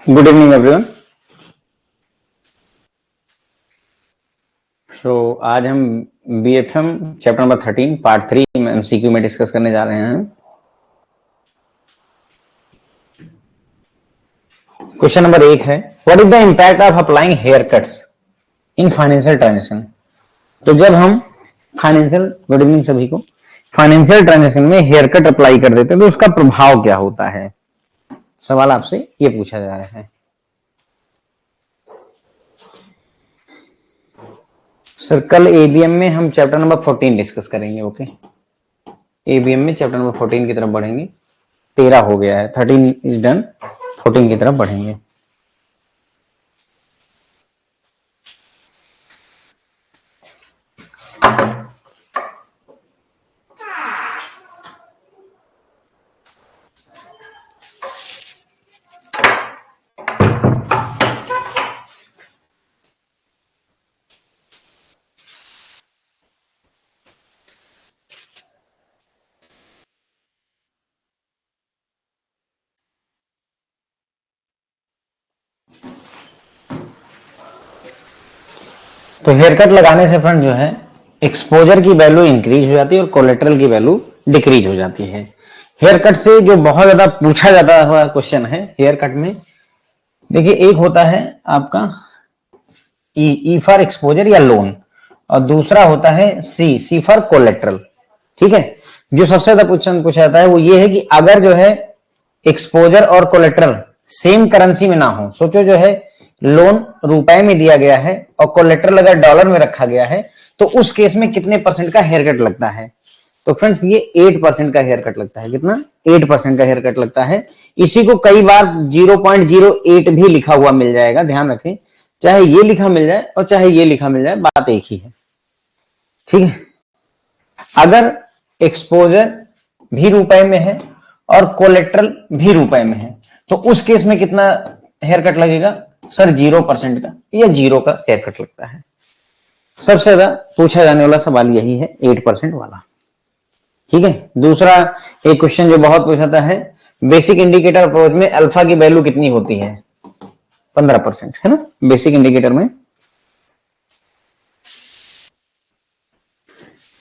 Good evening, everyone. So आज हम BFM chapter number 13 part 3 MCQ में डिस्कस करने जा रहे हैं। क्वेश्चन नंबर 1 है, what is the impact of applying haircuts in financial transaction. तो जब हम फाइनेंशियल, गुड इवनिंग सभी को, फाइनेंशियल ट्रांजेक्शन में हेयर कट अप्लाई कर देते हैं तो उसका प्रभाव क्या होता है। सवाल आपसे ये पूछा जा रहा है। सर कल एबीएम में हम चैप्टर नंबर 14 डिस्कस करेंगे। ओके, एबीएम में चैप्टर नंबर 14 की तरफ बढ़ेंगे। 13 हो गया है, 13 इज डन, 14 की तरफ बढ़ेंगे। तो हेयर कट लगाने से फ्रेंड जो है एक्सपोजर की वैल्यू इंक्रीज हो जाती है और कोलेट्रल की वैल्यू डिक्रीज हो जाती है। हेयर कट से जो बहुत ज्यादा पूछा जाता हुआ क्वेश्चन है हेयर कट में, देखिए एक होता है आपका ई फॉर एक्सपोजर या लोन, और दूसरा होता है सी फॉर कोलेट्रल। ठीक है, जो सबसे ज्यादा क्वेश्चन पूछा जाता है वो ये है कि अगर जो है एक्सपोजर और कोलेट्रल सेम करेंसी में ना हो, सोचो जो है लोन रुपए में दिया गया है और कोलेट्रल अगर डॉलर में रखा गया है, तो उस केस में कितने परसेंट का हेयर कट लगता है। तो फ्रेंड्स ये 8% का हेयर कट लगता है। कितना? 8% का हेयर कट लगता है। इसी को कई बार 0.08 भी लिखा हुआ मिल जाएगा, ध्यान रखें, चाहे ये लिखा मिल जाए और चाहे ये लिखा मिल जाए, बात एक ही है। ठीक है, अगर एक्सपोजर भी रुपए में है और कोलेट्रल भी रुपए में है तो उस केस में कितना हेयर कट लगेगा सर? 0% का या 0 का हेयर कट लगता है। सबसे ज्यादा पूछा जाने वाला सवाल यही है, 8% वाला। ठीक है, दूसरा एक क्वेश्चन जो बहुत पूछाता है, बेसिक इंडिकेटर अप्रोच में अल्फा की वैल्यू कितनी होती है? 15% है ना बेसिक इंडिकेटर में।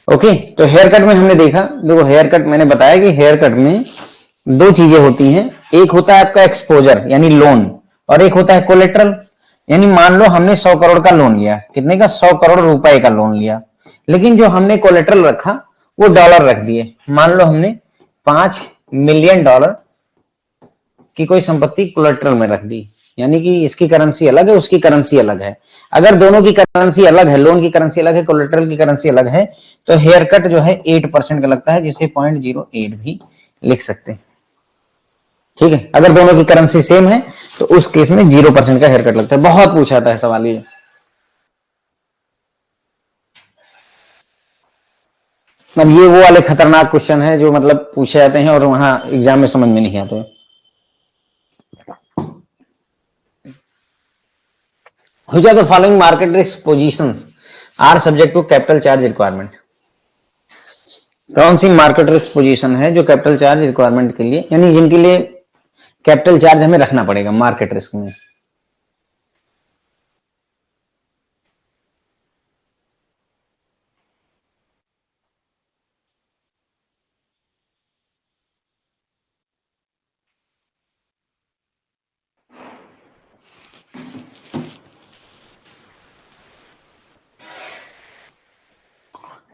ओके, तो हेयर कट में हमने देखा, देखो हेयर कट मैंने बताया कि हेयर कट में दो चीजें होती हैं, एक होता है आपका एक्सपोजर यानी लोन, और एक होता है कोलेट्रल। यानी मान लो हमने 100 करोड़ का लोन लिया, कितने का? 100 करोड़ रुपए का लोन लिया, लेकिन जो हमने कोलेट्रल रखा वो डॉलर रख दिए। मान लो हमने $5 मिलियन की कोई संपत्ति कोलेट्रल में रख दी, यानी कि इसकी करेंसी अलग है, उसकी करेंसी अलग है। अगर दोनों की करेंसी अलग है, लोन की करेंसी अलग है, कोलेट्रल की करेंसी अलग है, तो हेयर कट जो है 8% का लगता है, जिसे 0.08 भी लिख सकते हैं। ठीक है, अगर दोनों की करेंसी सेम है तो उस केस में 0% का हेयर कट लगता है। बहुत पूछा था सवाल ये। अब ये वो वाले खतरनाक क्वेश्चन है जो मतलब पूछे जाते हैं और वहां एग्जाम में समझ में नहीं आते। Which of the following market risk positions are subject to capital charge requirement? कौन सी मार्केट रिस्क पोजीशन है जो कैपिटल चार्ज रिक्वायरमेंट के लिए, यानी जिनके लिए कैपिटल चार्ज हमें रखना पड़ेगा मार्केट रिस्क में?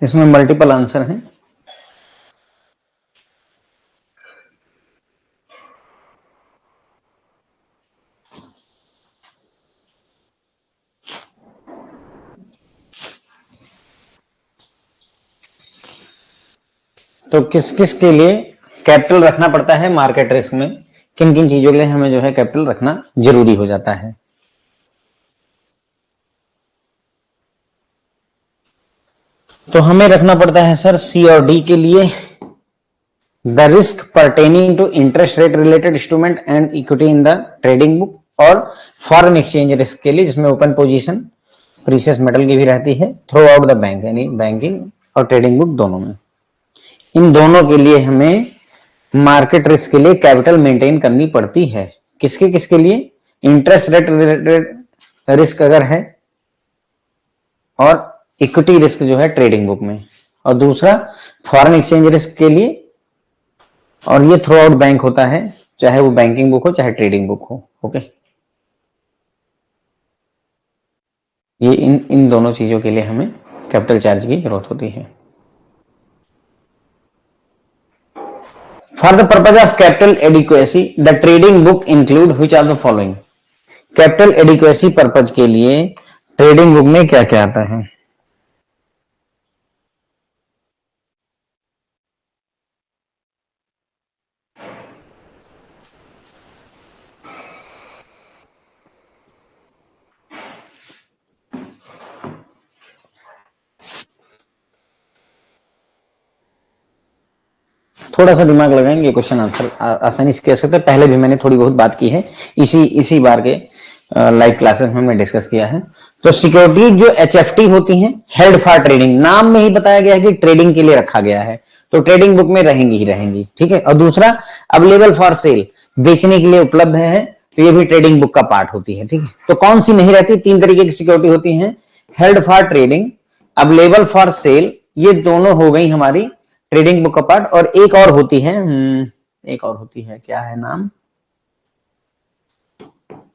इसमें मल्टीपल आंसर हैं। तो किस किस के लिए कैपिटल रखना पड़ता है मार्केट रिस्क में, किन किन चीजों के लिए हमें जो है कैपिटल रखना जरूरी हो जाता है? तो हमें रखना पड़ता है सर सी और डी के लिए the risk pertaining to interest rate related instrument and equity in the trading book, और फॉरेन एक्सचेंज रिस्क के लिए जिसमें ओपन पोजीशन प्रीशियस मेटल की भी रहती है थ्रू आउट द बैंक, यानी बैंकिंग और ट्रेडिंग बुक दोनों में। इन दोनों के लिए हमें मार्केट रिस्क के लिए कैपिटल मेंटेन करनी पड़ती है। किसके किसके लिए? इंटरेस्ट रेट रिलेटेड रिस्क अगर है, और इक्विटी रिस्क जो है ट्रेडिंग बुक में, और दूसरा फॉरेन एक्सचेंज रिस्क के लिए, और ये थ्रू आउट बैंक होता है, चाहे वो बैंकिंग बुक हो चाहे ट्रेडिंग बुक हो। ओके, ये इन इन दोनों चीजों के लिए हमें कैपिटल चार्ज की जरूरत होती है। For the purpose of capital adequacy the trading book include which are the following. Capital adequacy purpose के लिए ट्रेडिंग बुक में क्या क्या आता है? थोड़ा सा दिमाग लगाएंगे, क्वेश्चन आंसर आसानी से कह सकते हैं। पहले भी मैंने थोड़ी बहुत बात की है, इसी इसी बार के लाइव क्लासेस में मैं डिस्कस किया है। तो सिक्योरिटी जो एचएफटी होती हैं, हेल्ड फॉर ट्रेडिंग, नाम में ही बताया गया है कि ट्रेडिंग के लिए रखा गया है, तो ट्रेडिंग बुक में रहेंगी ही रहेंगी। ठीक है। और दूसरा अवेलेबल फॉर सेल, बेचने के लिए उपलब्ध है, तो ये भी ट्रेडिंग बुक का पार्ट होती है। ठीक है। तो कौन सी नहीं रहती? तीन तरीके की सिक्योरिटी होती है, held for trading, available for cell, ये दोनों हो गई हमारी ट्रेडिंग बुक का पार्ट। और एक और होती है, एक और होती है, क्या है नाम?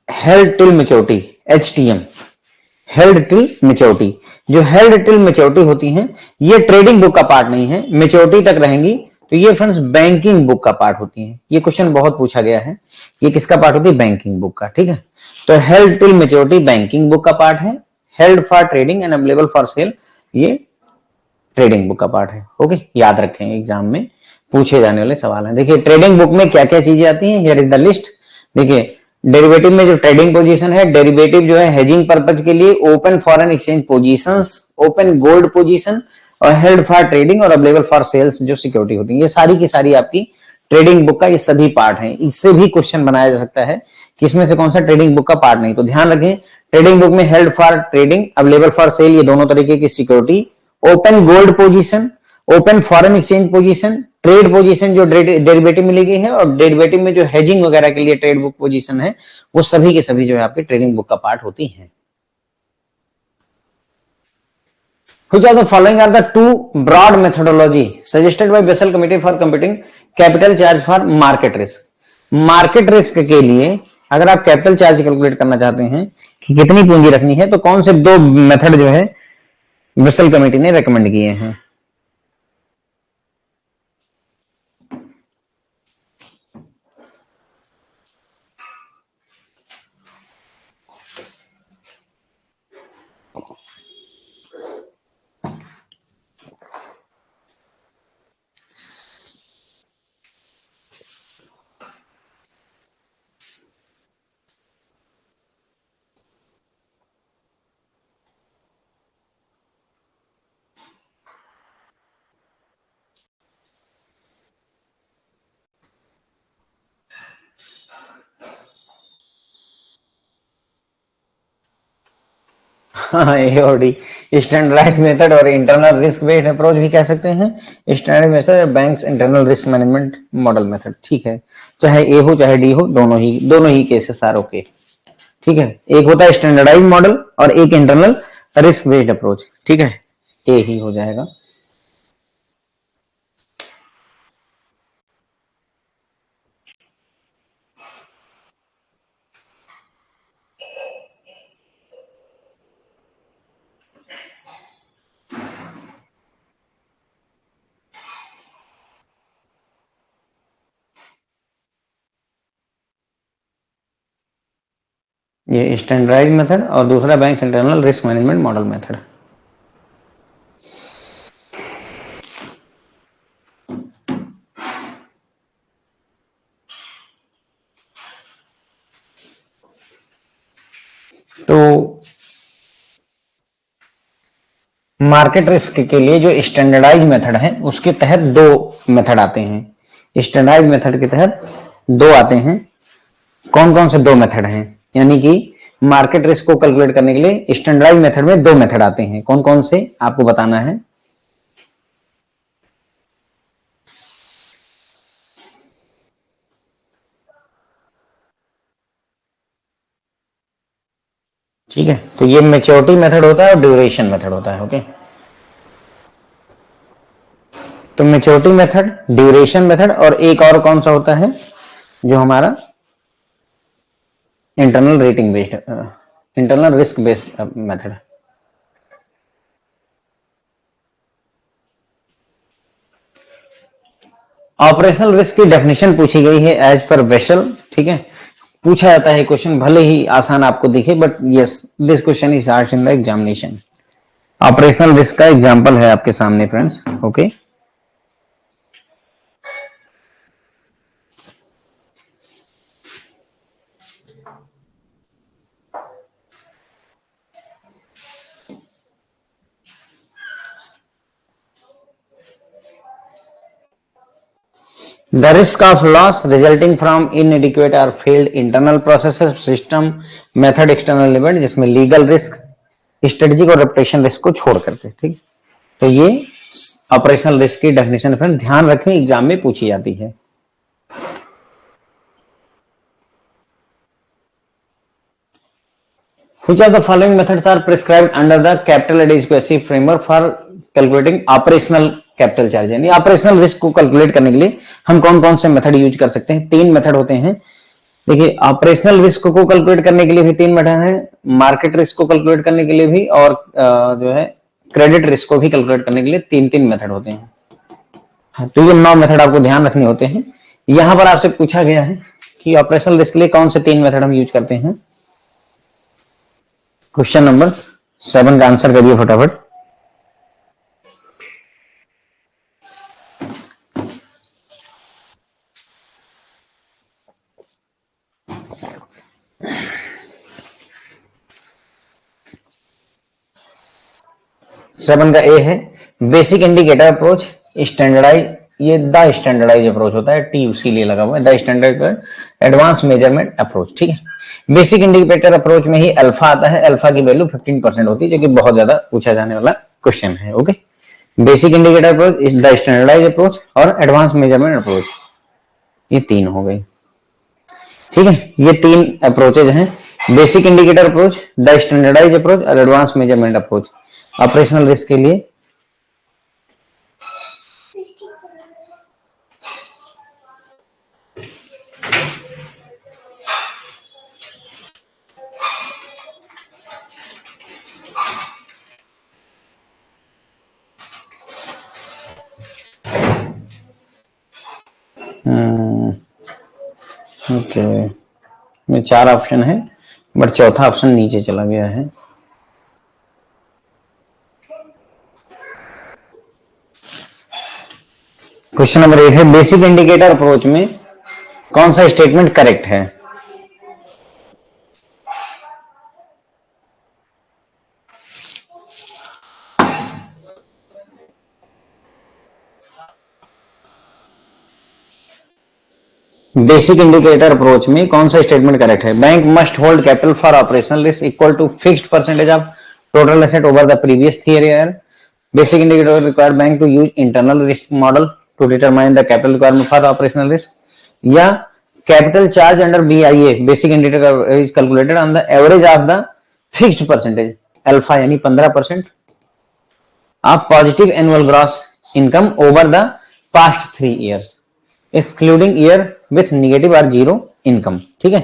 Held till maturity, HTM, held till maturity. जो हेल्ड टिल मेच्योरिटी होती हैं, ये ट्रेडिंग बुक का पार्ट नहीं है, मेच्योरिटी तक रहेंगी, तो ये फ्रेंड्स बैंकिंग बुक का पार्ट होती हैं। ये क्वेश्चन बहुत पूछा गया है, ये किसका पार्ट होती है? बैंकिंग बुक का। ठीक है। तो held till maturity banking book का पार्ट है, held for trading and available for cell ये ट्रेडिंग बुक का पार्ट है। ओके, याद रखें, एग्जाम में पूछे जाने वाले सवाल हैं। देखिए ट्रेडिंग बुक में क्या क्या चीजें आती हैं, हियर इज द लिस्ट। देखिए डेरिवेटिव में जो ट्रेडिंग पोजीशन है, डेरिवेटिव जो है हेजिंग पर्पज के लिए open foreign exchange positions, open gold position, और हेल्ड फॉर ट्रेडिंग और अवेलेबल फॉर सेल्स जो सिक्योरिटी होती है, ये सारी की सारी आपकी ट्रेडिंग बुक का ये सभी पार्ट हैं। इससे भी क्वेश्चन बनाया जा सकता है कि इसमें से कौन सा ट्रेडिंग बुक का पार्ट नहीं। तो ध्यान रखें, ट्रेडिंग बुक में held for trading, available for cell, ये दोनों तरीके की security, open gold position, open foreign exchange position, trade position जो डेरिवेटिव में ली गई है, और डेरिवेटिव में जो हेजिंग वगैरह के लिए ट्रेड बुक पोजीशन है, वो सभी के सभी जो है आपके ट्रेडिंग बुक का पार्ट होती है। Which of the following are the two broad methodology suggested by Basel Committee for computing capital charge for market risk? Market risk के लिए अगर आप कैपिटल चार्ज कैलकुलेट करना चाहते हैं कि कितनी पूंजी रखनी है, तो कौन से दो मेथड जो है बेसल कमेटी ने रेकमेंड किए हैं? हाँ, ए और डी, स्टैंडर्डाइज मेथड और इंटरनल रिस्क बेस्ड अप्रोच भी कह सकते हैं। Standard method banks internal risk management model method. ठीक है, चाहे ए हो चाहे डी हो, दोनों ही केसेस आर ओके। ठीक है, एक होता है स्टैंडर्डाइज मॉडल और एक इंटरनल रिस्क बेस्ड अप्रोच। ठीक है, ए ही हो जाएगा। ये स्टैंडर्डाइज मेथड और दूसरा bank internal risk management model method. तो मार्केट रिस्क के लिए जो स्टैंडर्डाइज मेथड है, उसके तहत दो मेथड आते हैं। स्टैंडर्डाइज मेथड के तहत दो आते हैं। कौन कौन से दो मेथड हैं? यानी कि मार्केट रिस्क को कैलकुलेट करने के लिए स्टैंडर्डाइज मेथड में दो मेथड आते हैं। कौन कौन से आपको बताना है? ठीक है, तो ये मैच्योरिटी मेथड होता है और ड्यूरेशन मेथड होता है। ओके, तो मैच्योरिटी मेथड, ड्यूरेशन मेथड और एक और कौन सा होता है जो हमारा internal rating based, internal risk based method. Operational risk की डेफिनेशन पूछी गई है एज पर वेसल। ठीक है, पूछा जाता है क्वेश्चन, भले ही आसान आपको दिखे, but yes, this question is asked in the examination. Operational risk का एग्जांपल है आपके सामने friends. Okay, the risk of loss resulting from inadequate or failed internal processes, system, method, external event, जिसमें लीगल रिस्क, स्ट्रेटेजिक और reputation risk को छोड़ करके। ठीक, तो ये ऑपरेशनल रिस्क की डेफिनेशन फ्रेंड ध्यान रखें, एग्जाम में पूछी जाती है। Which of the following methods are prescribed under the capital adequacy framework for calculating operational capital charge? यानी ऑपरेशनल रिस्क को कैलकुलेट करने के लिए हम कौन कौन से मेथड यूज कर सकते हैं? तीन मेथड होते हैं। देखिए, ऑपरेशनल रिस्क को कैलकुलेट करने के लिए भी तीन मेथड है, मार्केट रिस्क को कैलकुलेट करने के लिए भी, और जो है क्रेडिट रिस्क को भी कैलकुलेट करने के लिए तीन तीन मेथड होते हैं। हाँ, तो ये 9 मेथड आपको ध्यान रखने होते हैं। यहां पर आपसे पूछा गया है कि ऑपरेशनल रिस्क के लिए कौन से तीन मेथड हम यूज करते हैं। क्वेश्चन नंबर 7 का आंसर करिए फटाफट। सेवन का ए है बेसिक इंडिकेटर अप्रोच, स्टैंडर्डाइज, ये द स्टैंडर्डाइज अप्रोच होता है, टी उसके लिए लगा हुआ है, the standard advance measurement approach. ठीक है, बेसिक इंडिकेटर अप्रोच में ही अल्फा आता है, अल्फा की वैल्यू 15% होती है, जो कि बहुत ज्यादा पूछा जाने वाला क्वेश्चन है। Okay, basic indicator approach, the standardise approach और एडवांस मेजरमेंट अप्रोच, ये तीन हो गई। ठीक है, ये तीन अप्रोचेज हैं, basic indicator approach, the standardise approach और advance measurement approach operational risk के लिए। ओके, में चार ऑप्शन है, बट चौथा ऑप्शन नीचे चला गया है। क्वेश्चन नंबर 8 है बेसिक इंडिकेटर अप्रोच में कौन सा स्टेटमेंट करेक्ट है? बेसिक इंडिकेटर अप्रोच में कौन सा स्टेटमेंट करेक्ट है? Bank must hold capital for operational risk equal to fixed percentage of total asset over the previous 3 year. Basic indicator require bank to use internal risk model to determine the capital requirement for operational risk, या capital charge under BIA basic indicator is calculated on the average of the fixed percentage alpha यानी 15% of positive annual gross income over the past 3 years excluding year with negative और zero income. ठीक है,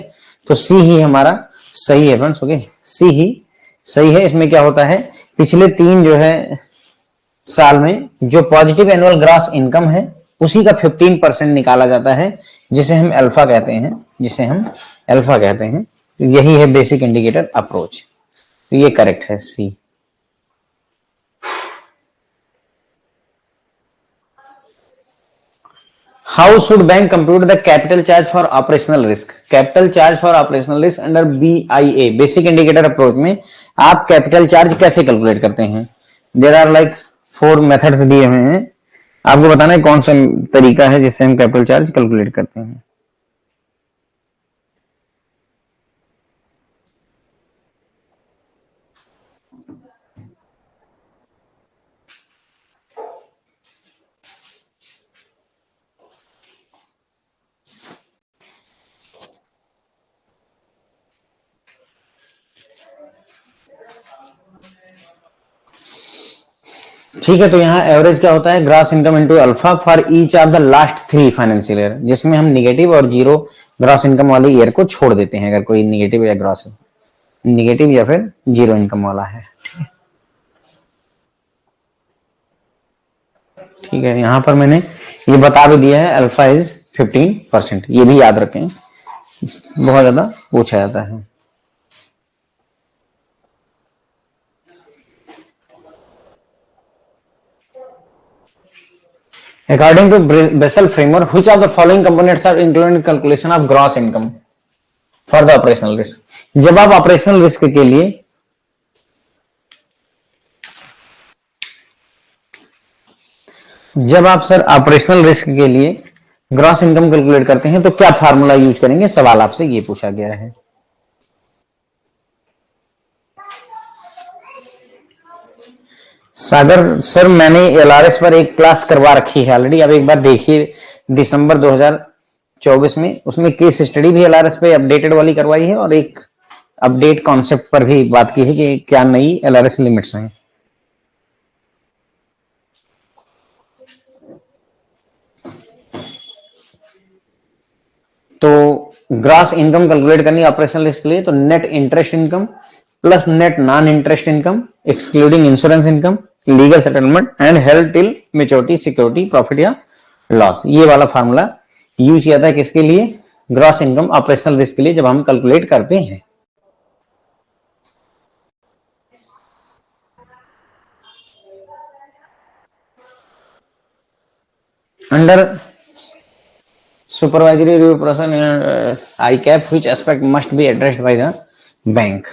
तो सी ही हमारा सही है friends. Okay, सी ही सही है। इसमें क्या होता है, पिछले तीन जो है साल में जो पॉजिटिव एनुअल ग्रॉस इनकम है उसी का 15% निकाला जाता है, जिसे हम अल्फा कहते हैं, जिसे हम अल्फा कहते हैं। तो यही है बेसिक इंडिकेटर अप्रोच, तो ये करेक्ट है सी। How should bank compute the capital charge for operational risk? Capital charge for operational risk under BIA basic indicator approach में आप कैपिटल चार्ज कैसे कैलकुलेट करते हैं? देर आर लाइक 4 मेथड्स दिए हुए हैं, आपको बताना है कौन सा तरीका है जिससे हम कैपिटल चार्ज कैलकुलेट करते हैं। ठीक है, तो यहाँ एवरेज क्या होता है, gross income into alpha for each of the last 3 financial year, जिसमें हम निगेटिव और जीरो ग्रॉस इनकम वाले ईयर को छोड़ देते हैं, अगर कोई निगेटिव या ग्रॉस निगेटिव या फिर जीरो इनकम वाला है। ठीक है, यहां पर मैंने ये बता भी दिया है, अल्फा इज 15%, ये भी याद रखें, बहुत ज्यादा पूछा जाता है। According to Basel framework, which of the following components are included in calculation of gross income for the operational risk? जब आप ऑपरेशनल रिस्क के लिए ऑपरेशनल रिस्क के लिए ग्रॉस इनकम कैलकुलेट करते हैं तो क्या फार्मूला यूज करेंगे, सवाल आपसे ये पूछा गया है। सागर सर, मैंने एलआरएस पर एक क्लास करवा रखी है ऑलरेडी, आप एक बार देखिए, दिसंबर 2024 में, उसमें केस स्टडी भी एलआरएस पे अपडेटेड वाली करवाई है और एक अपडेट कॉन्सेप्ट पर भी बात की है कि क्या नई एलआरएस लिमिट्स हैं। तो ग्रॉस इनकम कैलकुलेट करनी ऑपरेशनल रिस्क के लिए, तो net interest income plus net non interest income excluding insurance income, legal settlement and held till maturity security profit या लॉस, ये वाला फार्मूला यूज किया था किसके लिए, ग्रॉस इनकम ऑपरेशनल रिस्क के लिए जब हम कैलकुलेट करते हैं। Under supervisory review process in ICAP, which aspect must be addressed by the bank?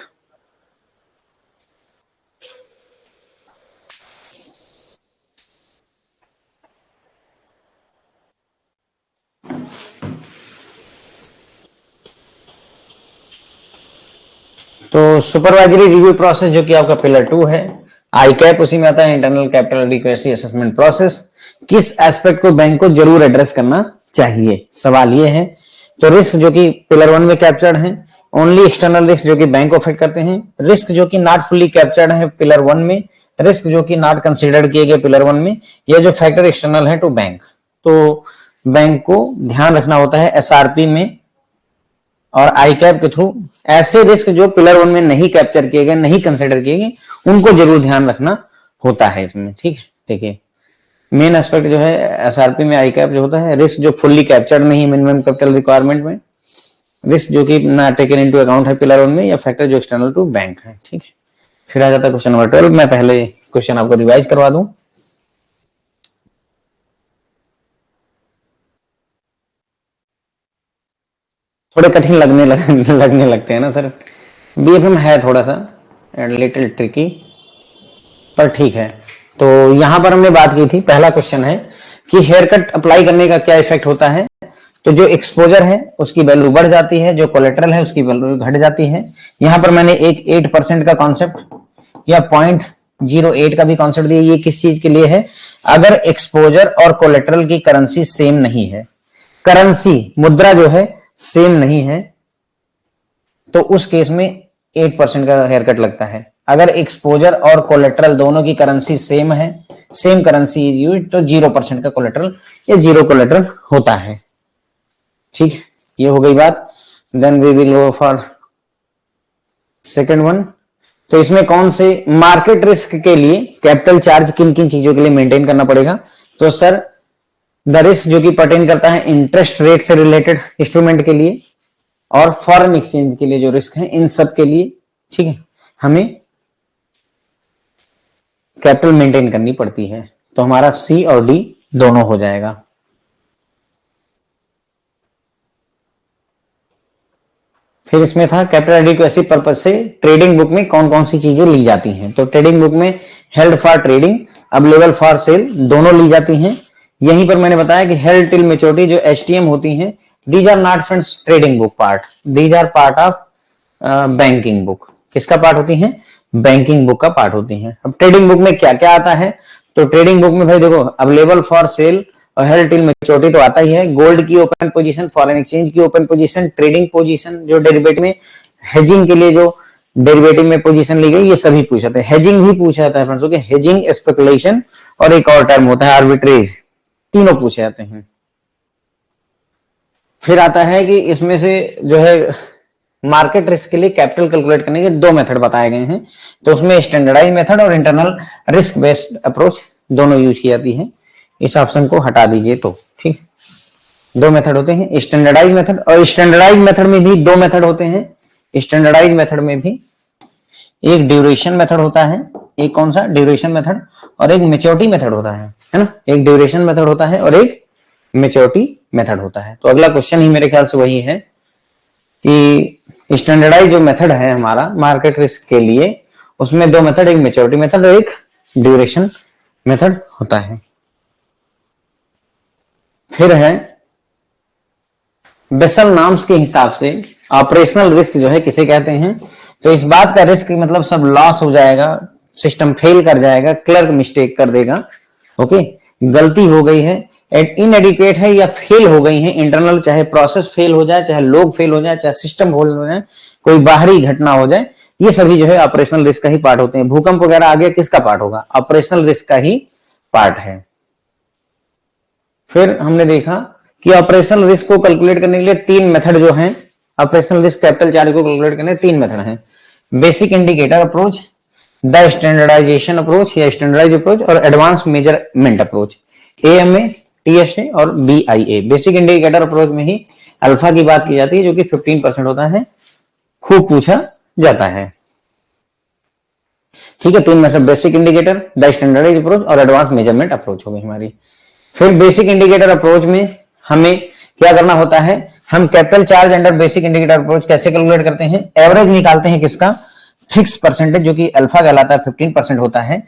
तो सुपरवाइजरी रिव्यू प्रोसेस जो कि आपका पिलर 2 है, आईकैप उसी में आता है, internal capital adequacy assessment process, किस एस्पेक्ट को बैंक को जरूर एड्रेस करना चाहिए, सवाल ये है। तो रिस्क जो कि पिलर 1 में कैप्चर्ड है, ओनली एक्सटर्नल रिस्क जो कि बैंक को अफेक्ट करते हैं, रिस्क जो कि नॉट फुल्ली कैप्चर्ड है पिलर 1 में, रिस्क जो कि नॉट कंसीडर्ड किए गए पिलर 1 में, ये जो फैक्टर एक्सटर्नल है टू बैंक। तो बैंक को ध्यान रखना होता है एसआरपी में और आईकैप के थ्रू ऐसे रिस्क जो पिलर 1 में नहीं कैप्चर किए गए, नहीं कंसीडर किए गए, उनको जरूर ध्यान रखना होता है इसमें। ठीक है, देखिए मेन एस्पेक्ट जो है एसआरपी में आईकैप जो होता है, रिस्क जो फुल्ली कैप्चर्ड नहीं मिनिमम कैपिटल रिक्वायरमेंट में, रिस्क जो कि ना टेकन इनटू अकाउंट है पिलर 1 में, या फैक्टर जो एक्सटर्नल टू बैंक है। ठीक है, फिर आ जाता है क्वेश्चन नंबर 12। मैं पहले क्वेश्चन आपको रिवाइज करवा दूं। थोड़े कठिन लगने लगते हैं ना सर, बीएफएम है थोड़ा सा लिटिल ट्रिकी, पर ठीक है। तो यहां पर हमने बात की थी, पहला क्वेश्चन है कि हेयर कट अप्लाई करने का क्या इफेक्ट होता है। तो जो एक्सपोजर है उसकी वैल्यू बढ़ जाती है, जो कोलेटरल है उसकी वैल्यू घट जाती है। यहां पर मैंने एक 8% का कॉन्सेप्ट या 0.08 का भी कॉन्सेप्ट दिया। ये किस चीज के लिए है, अगर एक्सपोजर और कोलेटरल की करेंसी सेम नहीं है, करेंसी मुद्रा जो है सेम नहीं है, तो उस केस में 8% का हेयर कट लगता है। अगर एक्सपोजर और कोलेटरल दोनों की करेंसी सेम है, सेम करेंसी इज यूज्ड, तो 0% का कोलेटरल या जीरो कोलेटरल होता है। ठीक, ये हो गई बात। Then we will go for second one. तो इसमें कौन से मार्केट रिस्क के लिए कैपिटल चार्ज किन किन चीजों के लिए मेंटेन करना पड़ेगा। तो सर द रिस्क जो कि पर्टेन करता है इंटरेस्ट रेट से रिलेटेड इंस्ट्रूमेंट के लिए और फॉरेन एक्सचेंज के लिए जो रिस्क है, इन सब के लिए ठीक है हमें कैपिटल मेंटेन करनी पड़ती है। तो हमारा सी और डी दोनों हो जाएगा। फिर इसमें था कैपिटल एडिक्वेसी पर्पज से ट्रेडिंग बुक में कौन कौन सी चीजें ली जाती हैं। तो ट्रेडिंग बुक में held for trading, available for sale दोनों ली जाती हैं। यहीं पर मैंने बताया कि हेल्ड टिल मेच्योरिटी जो एचटीएम होती हैं, these are not friends trading book part, these are part of banking book. किसका पार्ट होती हैं, बैंकिंग बुक का पार्ट होती हैं। अब ट्रेडिंग बुक में क्या क्या आता है, तो ट्रेडिंग बुक में भाई देखो अवेलेबल फॉर सेल और हेल्ड टिल मेच्योरिटी तो आता ही है, गोल्ड की ओपन पोजीशन, फॉरेन एक्सचेंज की ओपन पोजीशन, ट्रेडिंग पोजीशन जो डेरिवेटिव में हेजिंग के लिए जो डेरिवेटिव में पोजीशन ली गई, ये सभी पूछा था। हेजिंग भी पूछा जाता है फ्रेंड्स, ओके, हेजिंग, स्पेकुलेशन और एक और टर्म होता है आर्बिट्रेज, तीनों पूछे जाते हैं। फिर आता है कि इसमें से जो है मार्केट रिस्क के लिए कैपिटल कैलकुलेट करने के दो मेथड बताए गए हैं, तो उसमें स्टैंडर्डाइज मेथड और इंटरनल रिस्क बेस्ड अप्रोच दोनों यूज की जाती है। इस ऑप्शन को हटा दीजिए तो ठीक। दो मेथड होते हैं, स्टैंडर्डाइज मेथड, और स्टैंडर्डाइज मेथड में भी दो मेथड होते हैं। स्टैंडर्डाइज मेथड में भी एक ड्यूरेशन मेथड होता है, एक कौन सा ड्यूरेशन मेथड, और एक मेच्योरिटी मेथड होता है ना। एक ड्यूरेशन मेथड होता है और एक मेच्योरिटी मेथड होता है। तो अगला क्वेश्चन ही मेरे ख्याल से वही है कि स्टैंडर्डाइज जो मेथड है हमारा मार्केट रिस्क के लिए, उसमें दो मेथड, एक मेच्योरिटी मेथड और एक ड्यूरेशन मेथड होता है। फिर है बेसल नॉर्म्स के हिसाब से ऑपरेशनल रिस्क जो है किसे कहते हैं। तो इस बात का रिस्क मतलब सब लॉस हो जाएगा, सिस्टम फेल कर जाएगा, क्लर्क मिस्टेक कर देगा, ओके, गलती हो गई है, इनएडिक्वेट है या फेल हो गई है इंटरनल, चाहे प्रोसेस फेल हो जाए, चाहे लोग फेल हो जाए, चाहे सिस्टम फेल हो जाए, कोई बाहरी घटना हो जाए, ये सभी जो है ऑपरेशनल रिस्क का ही पार्ट होते हैं। भूकंप वगैरह आ गया, किसका पार्ट होगा, ऑपरेशनल रिस्क का ही पार्ट है। फिर हमने देखा कि ऑपरेशनल रिस्क को कैलकुलेट करने के लिए तीन मेथड जो हैं, ऑपरेशनल रिस्क कैपिटल चार्ज को कैलकुलेट करने तीन मेथड हैं, basic indicator approach, the standardisation approach या स्टैंडर्डाइज अप्रोच, और advance measurement approach, AMA, TSA और बीआईए। बेसिक इंडिकेटर अप्रोच में ही अल्फा की बात की जाती है जो कि 15% होता है, खूब पूछा जाता है। ठीक है, तीन method, basic indicator, the standardise approach और एडवांस मेजरमेंट अप्रोच हो गई हमारी। फिर बेसिक इंडिकेटर अप्रोच में हमें क्या करना होता है, हम capital charge under basic indicator approach कैसे कैलकुलेट करते हैं, एवरेज निकालते हैं किसका, फिक्स परसेंटेज जो कि अल्फा कहलाता है, 15% होता है।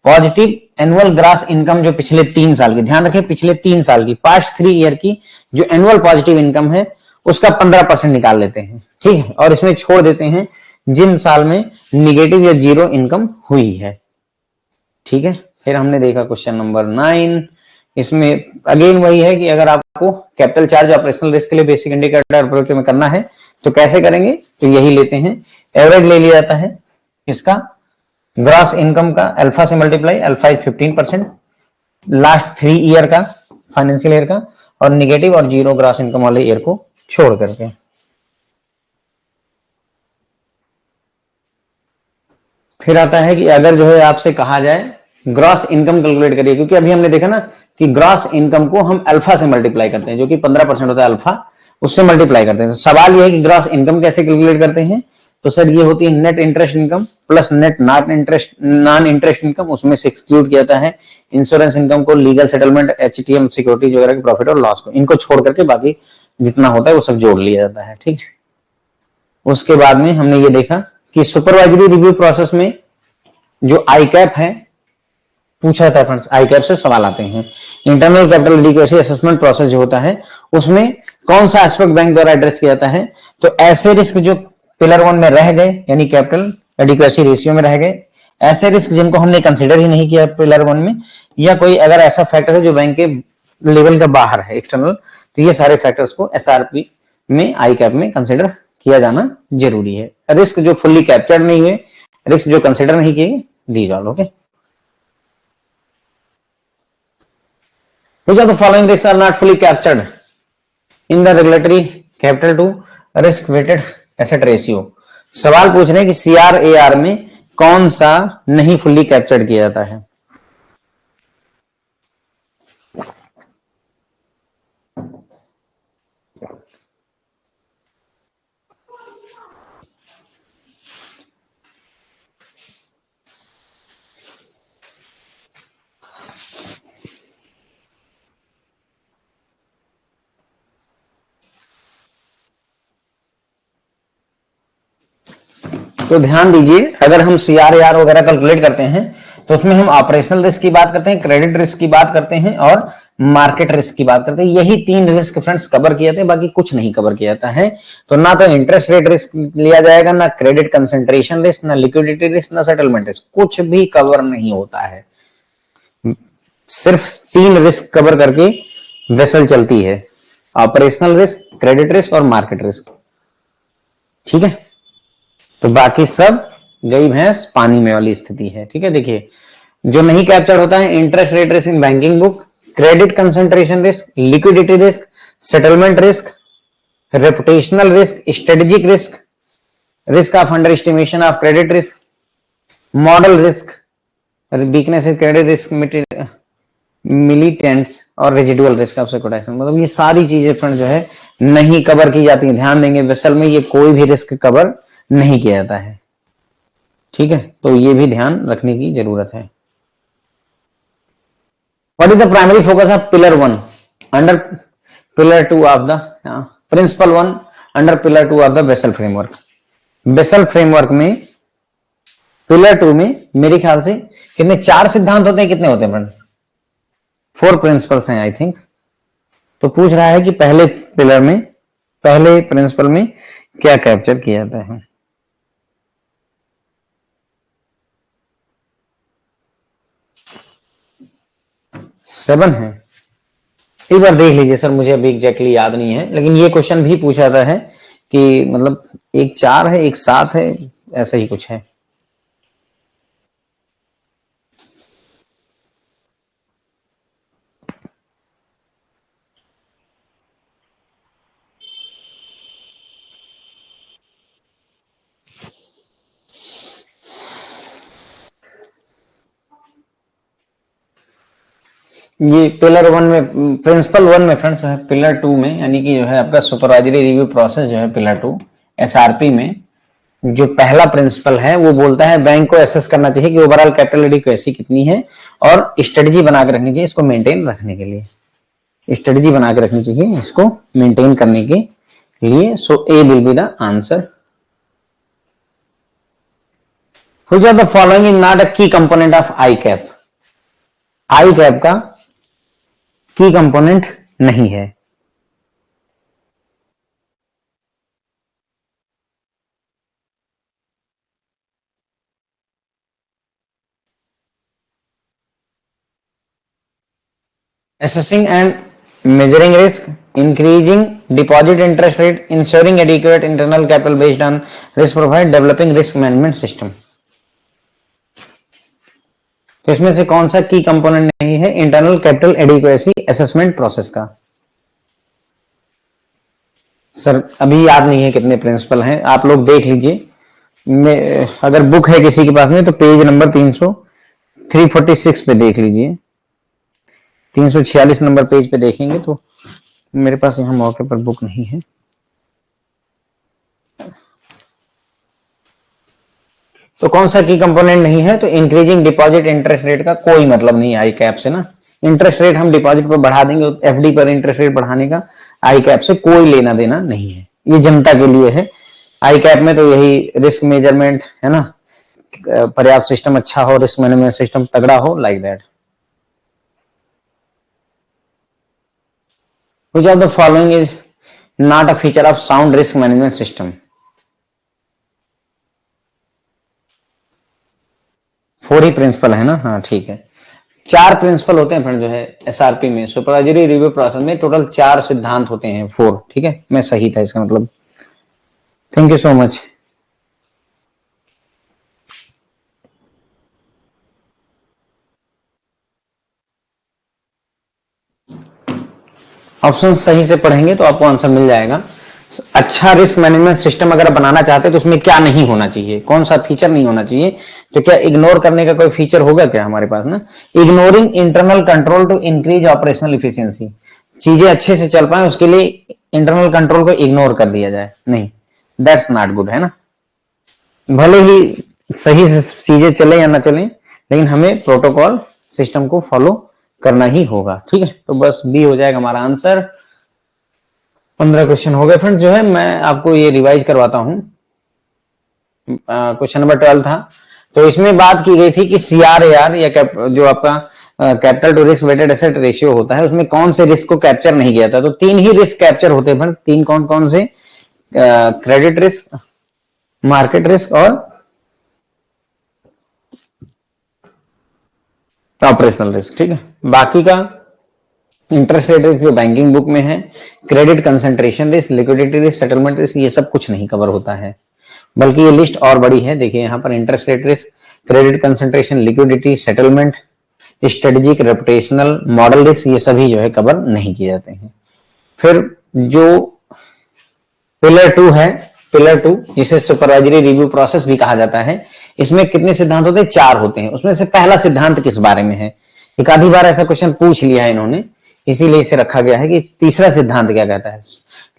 पॉजिटिव एनुअल ग्रॉस इनकम जो पिछले 3 साल की, ध्यान रखें पिछले 3 साल की, पास्ट 3 ईयर की जो एनुअल पॉजिटिव इनकम है उसका 15% निकाल लेते हैं, ठीक है, और इसमें छोड़ देते हैं जिन साल में निगेटिव या जीरो इनकम हुई है। ठीक है, फिर हमने देखा क्वेश्चन नंबर 9, इसमें अगेन वही है कि अगर आपको कैपिटल चार्ज ऑपरेशनल रिस्क के लिए बेसिक इंडिकेटर अप्रोच में करना है तो कैसे करेंगे, तो यही लेते हैं, एवरेज ले लिया जाता है इसका ग्रॉस इनकम का, अल्फा से multiply, alpha is 15% last 3 year का, फाइनेंशियल ईयर का, और निगेटिव और जीरो ग्रॉस इनकम वाले ईयर को छोड़ करके। फिर आता है कि अगर जो है आपसे कहा जाए ग्रॉस इनकम कैलकुलेट करिए, क्योंकि अभी हमने देखा ना कि ग्रॉस इनकम को हम अल्फा से मल्टीप्लाई करते हैं जो कि 15% होता है अल्फा, उससे मल्टीप्लाई करते हैं। सवाल यह है कि ग्रॉस इनकम कैसे कैलकुलेट करते हैं, तो सर ये होती है net interest income plus net non interest income, उसमें से एक्सक्लूड किया जाता है इंश्योरेंस इनकम को, लीगल सेटलमेंट, एचटीएम सिक्योरिटीज वगैरह के प्रॉफिट और लॉस को, इनको छोड़ करके बाकी जितना होता है वो सब जोड़ लिया जाता है। ठीक है, उसके बाद में हमने ये देखा कि सुपरवाइजरी रिव्यू प्रोसेस में जो आई कैप है पूछा था फ्रेंड्स, आई कैप से सवाल आते हैं। Internal capital adequacy assessment process जो होता है उसमें कौन सा एस्पेक्ट बैंक द्वारा एड्रेस किया जाता है, तो ऐसे रिस्क जो पिलर 1 में रह गए यानी कैपिटल एडिक्वेसी रेशियो में रह गए, ऐसे रिस्क जिनको हमने कंसीडर ही नहीं किया पिलर 1 में, या कोई अगर ऐसा फैक्टर है जो बैंक के लेवल के बाहर है एक्सटर्नल, तो ये सारे फैक्टर्स को एसआरपी में आई कैप में कंसिडर किया जाना जरूरी है। रिस्क जो फुल्ली कैप्चर्ड नहीं हुए, रिस्क जो कंसिडर नहीं किए, these all okay. Which of the following risks are not fully captured in the regulatory capital to risk weighted asset ratio? सवाल पूछ रहे हैं कि CRAR में कौन सा नहीं फुल्ली कैप्चर्ड किया जाता है। तो ध्यान दीजिए, अगर हम CRAR वगैरह कैलकुलेट करते हैं तो उसमें हम ऑपरेशनल रिस्क की बात करते हैं, क्रेडिट रिस्क की बात करते हैं और मार्केट रिस्क की बात करते हैं। यही 3 रिस्क फ्रेंड्स कवर किए जाते हैं, बाकी कुछ नहीं कवर किया जाता है। तो ना तो इंटरेस्ट रेट रिस्क लिया जाएगा, ना क्रेडिट कंसेंट्रेशन रिस्क, ना लिक्विडिटी रिस्क, ना सेटलमेंट रिस्क, कुछ भी कवर नहीं होता है। सिर्फ 3 रिस्क कवर करके वेसल चलती है, ऑपरेशनल रिस्क, क्रेडिट रिस्क और मार्केट रिस्क। ठीक है, तो बाकी सब गई भैंस पानी में वाली स्थिति है। ठीक है, देखिए जो नहीं कैप्चर होता है, interest rate risk in banking book, credit concentration risk, liquidity risk, settlement risk, reputational risk, strategic risk, risk of under estimation of credit risk, model risk, weakness in credit risk, militants और residual risk of securitisation. मतलब ये सारी चीजें friend जो है नहीं cover की जाती है। ध्यान देंगे वेसल में ये कोई भी रिस्क कवर नहीं किया जाता है। ठीक है, तो ये भी ध्यान रखने की जरूरत है। What is the primary focus of pillar 1 under pillar 2 of the principle 1 under pillar 2 of the Basel framework? Basel framework में पिलर 2 में मेरे ख्याल से कितने 4 सिद्धांत होते हैं, कितने होते हैं फ्रेंड? 4 प्रिंसिपल्स हैं आई थिंक। तो पूछ रहा है कि पहले पिलर में, पहले प्रिंसिपल में क्या कैप्चर किया जाता है? सेवन है। एक बार देख लीजिए सर, मुझे अभी एग्जैक्टली याद नहीं है, लेकिन ये क्वेश्चन भी पूछा जाता है कि मतलब एक 4 है, एक 7 है, ऐसा ही कुछ है। ये पिलर 1 में, प्रिंसिपल 1 में फ्रेंड्स जो है, पिलर 2 में यानी कि जो है आपका सुपरवाइजरी रिव्यू प्रोसेस जो है पिलर 2 एसआरपी में, जो पहला प्रिंसिपल है वो बोलता है बैंक को एसेस करना चाहिए कि ओवरऑल कैपिटल एडिक्वेसी कितनी है और स्ट्रेटजी बना के रखनी चाहिए इसको मेंटेन रखने के लिए। स्ट्रेटजी बना के रखनी चाहिए इसको मेंटेन करने के लिए। So A will be the answer. Which of the following is not a key component of ICAAP? ICAAP का की कंपोनेंट नहीं है। Assessing and measuring risk, increasing deposit interest rate, ensuring adequate internal capital based on risk profile, developing risk management system। तो इसमें से कौन सा की component नहीं है internal capital adequacy assessment process का? सर अभी याद नहीं है कितने प्रिंसिपल हैं, आप लोग देख लीजिए। अगर बुक है किसी के पास में तो पेज नंबर 346 पे देख लीजिए। 346 नंबर पेज पे देखेंगे तो मेरे पास यहाँ मौके पर बुक नहीं है। तो कौन सा की कंपोनेंट नहीं है? तो इंक्रीजिंग डिपॉजिट इंटरेस्ट रेट का कोई मतलब नहीं आई कैप से ना। इंटरेस्ट रेट हम डिपॉजिट पर बढ़ा देंगे, एफडी पर इंटरेस्ट रेट बढ़ाने का आई कैप से कोई लेना देना नहीं है, ये जनता के लिए है। आई कैप में तो यही रिस्क मेजरमेंट है ना, पर्याप्त सिस्टम अच्छा हो, रिस्क मैनेजमेंट सिस्टम तगड़ा हो, like that. Which of the following is not a feature of sound risk management system? 4 he principal है ना? हाँ ठीक है, 4 प्रिंसिपल होते हैं फ्रेंड जो है एसआरपी में, सुपरवाइजरी रिव्यू प्रोसेस में टोटल 4 सिद्धांत होते हैं, 4। ठीक है, मैं सही था इसका मतलब। Thank you so much. Option सही से पढ़ेंगे तो आपको आंसर मिल जाएगा। अच्छा रिस्क मैनेजमेंट सिस्टम अगर बनाना चाहते हैं तो उसमें क्या नहीं होना चाहिए, कौन सा फीचर नहीं होना चाहिए? तो क्या इग्नोर करने का कोई फीचर होगा क्या हमारे पास ना? Ignoring internal control to increase operational efficiency, चीजें अच्छे से चल पाए उसके लिए इंटरनल कंट्रोल को इग्नोर कर दिया जाए, नहीं, दैट्स नॉट गुड, है ना। भले ही सही से चीजें चले या ना चले, लेकिन हमें प्रोटोकॉल सिस्टम को फॉलो करना ही होगा। ठीक है, तो बस बी हो जाएगा हमारा आंसर। 15 क्वेश्चन हो गए फ्रेंड जो है, मैं आपको ये रिवाइज करवाता हूं। क्वेश्चन नंबर 12 था, तो इसमें बात की गई थी कि CRAR या जो आपका capital to risk weighted asset ratio होता है, उसमें कौन से रिस्क को कैप्चर नहीं किया था? तो 3 ही रिस्क कैप्चर होते हैं, 3 कौन कौन से? क्रेडिट रिस्क, मार्केट रिस्क और ऑपरेशनल रिस्क। ठीक है, बाकी का इंटरेस्ट रेट रिस्क जो बैंकिंग बुक में है, credit concentration risk, liquidity risk, settlement risk, ये सब कुछ नहीं कवर होता है। बल्कि ये लिस्ट और बड़ी है। देखिए यहाँ पर interest rate risk, credit concentration, liquidity, settlement, strategic, reputational, model risk, ये सभी जो है कवर नहीं किए जाते हैं। फिर जो पिलर 2 है, पिलर 2 जिसे सुपरवाइजरी रिव्यू प्रोसेस भी कहा जाता है, इसमें कितने सिद्धांत होते हैं? 4 होते हैं। उसमें से पहला सिद्धांत किस बारे में है? एक आधी बार ऐसा क्वेश्चन पूछ लिया है इन्होंने, इसीलिए इसे रखा गया है कि तीसरा सिद्धांत क्या कहता है।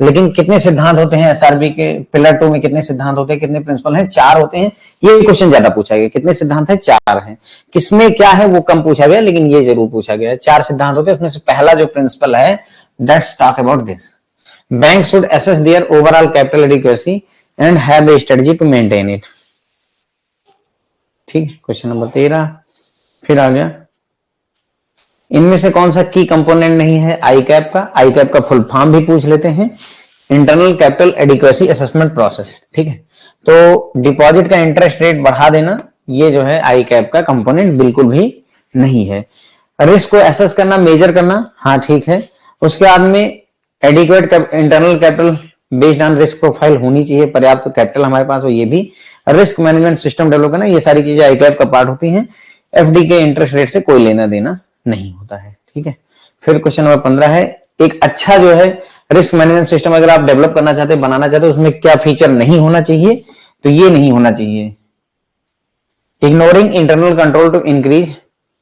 लेकिन कितने सिद्धांत होते हैं एसआरबी के पिलर 2 में? कितने सिद्धांत होते हैं, कितने प्रिंसिपल हैं? 4 होते हैं। ये क्वेश्चन ज्यादा पूछा गया, कितने सिद्धांत है? 4 हैं। किसमें क्या है वो कम पूछा गया, लेकिन ये जरूर पूछा गया है। 4 सिद्धांत होते हैं, उसमें से पहला जो प्रिंसिपल है, that's talk about this, bank should assess their overall capital adequacy and have a strategy to maintain it. ठीक है, क्वेश्चन नंबर 13 फिर आ गया, इनमें से कौन सा की कंपोनेंट नहीं है आई कैप का? आई कैप का फुल फॉर्म भी पूछ लेते हैं, internal capital adequacy assessment process. ठीक है, तो डिपॉजिट का इंटरेस्ट रेट बढ़ा देना, ये जो है आई कैप का कंपोनेंट बिल्कुल भी नहीं है। रिस्क को एसेस करना, मेजर करना, हाँ ठीक है। उसके बाद में adequate internal capital based on risk profile होनी चाहिए, पर्याप्त कैपिटल हमारे पास हो, ये भी। रिस्क मैनेजमेंट सिस्टम डेवलप करना, ये सारी चीजें आई कैप का पार्ट होती हैं। एफडी के इंटरेस्ट रेट से कोई लेना देना नहीं होता है। ठीक है, फिर क्वेश्चन नंबर 15 है, एक अच्छा जो है रिस्क मैनेजमेंट सिस्टम अगर आप डेवलप करना चाहते हैं, बनाना चाहते हैं, उसमें क्या फीचर नहीं होना चाहिए? तो ये नहीं होना चाहिए, ignoring internal control to increase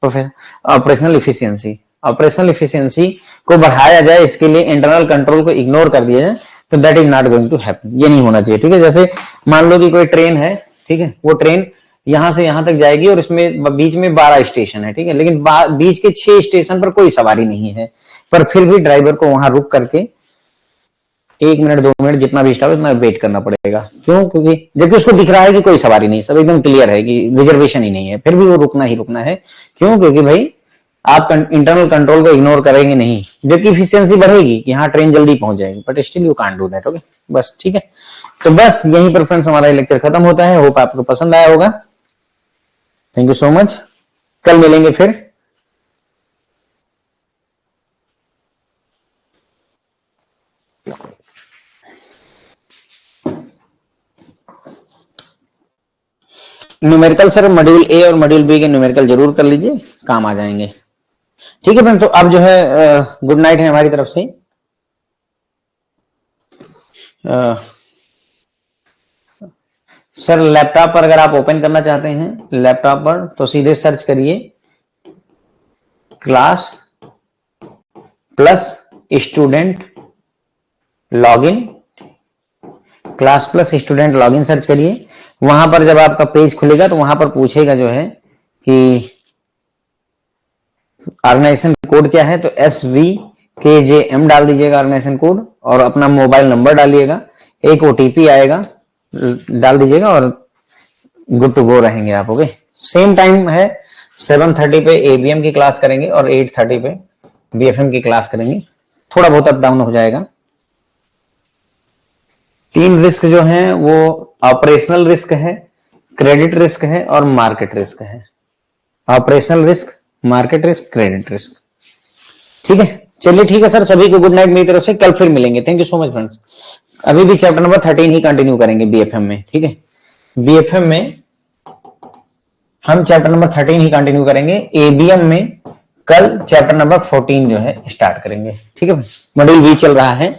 operational efficiency. Operational efficiency को बढ़ाया जाए, इसके लिए इंटरनल कंट्रोल को इग्नोर कर दिया जाए, तो that is not going to happen, ये नहीं होना चाहिए। ठीक है, जैसे मान लो कि कोई ट्रेन है, ठीक है, वो ट्रेन यहां से यहां तक जाएगी और इसमें बीच में 12 स्टेशन है, ठीक है, लेकिन बीच के 6 स्टेशन पर कोई सवारी नहीं है, पर फिर भी ड्राइवर को वहां रुक करके 1 मिनट 2 मिनट जितना भी स्टॉप है उतना वेट करना पड़ेगा। क्यों? क्योंकि जबकि उसको दिख रहा है कि कोई सवारी नहीं, सब एकदम क्लियर है कि रिजर्वेशन ही नहीं है, फिर भी वो रुकना ही रुकना है। क्यों? क्योंकि भाई आप इंटरनल कंट्रोल को इग्नोर करेंगे नहीं, जबकि इफिशियंसी बढ़ेगी कि हाँ ट्रेन जल्दी पहुंच जाएगी, but still you can't do that. Okay, बस ठीक है। तो बस यहीं पर फ्रेंड्स हमारा लेक्चर खत्म होता है। होप आपको पसंद आया होगा। थैंक यू सो मच, कल मिलेंगे फिर। न्यूमेरिकल सर मॉड्यूल ए और मॉड्यूल बी के न्यूमेरिकल जरूर कर लीजिए, काम आ जाएंगे। ठीक है फ्रेंड, तो अब जो है गुड नाइट है हमारी तरफ से। सर लैपटॉप पर अगर आप ओपन करना चाहते हैं लैपटॉप पर, तो सीधे सर्च करिए class plus student login, class plus student login search करिए। वहां पर जब आपका पेज खुलेगा तो वहां पर पूछेगा जो है कि ऑर्गेनाइजेशन कोड क्या है, तो SVKJM डाल दीजिएगा ऑर्गेनाइजेशन कोड और अपना मोबाइल नंबर डालिएगा, एक OTP आएगा डाल दीजिएगा और गुड टू गो रहेंगे आप। ओके, सेम टाइम है 7:30 पे ABM की क्लास करेंगे और 8:30 पे BFM की क्लास करेंगे, थोड़ा बहुत अप डाउन हो जाएगा। 3 रिस्क जो हैं वो ऑपरेशनल रिस्क है, क्रेडिट रिस्क है और मार्केट रिस्क है। Operational risk, market risk, credit risk. ठीक है, चलिए ठीक है सर, सभी को गुड नाइट मेरी तरफ से, कल फिर मिलेंगे। Thank you so much friends. अभी भी चैप्टर नंबर 13 ही कंटिन्यू करेंगे BFM में। ठीक है, BFM में हम चैप्टर नंबर 13 ही कंटिन्यू करेंगे, ABM में कल चैप्टर नंबर 14 जो है स्टार्ट करेंगे। ठीक है, मॉड्यूल बी चल रहा है।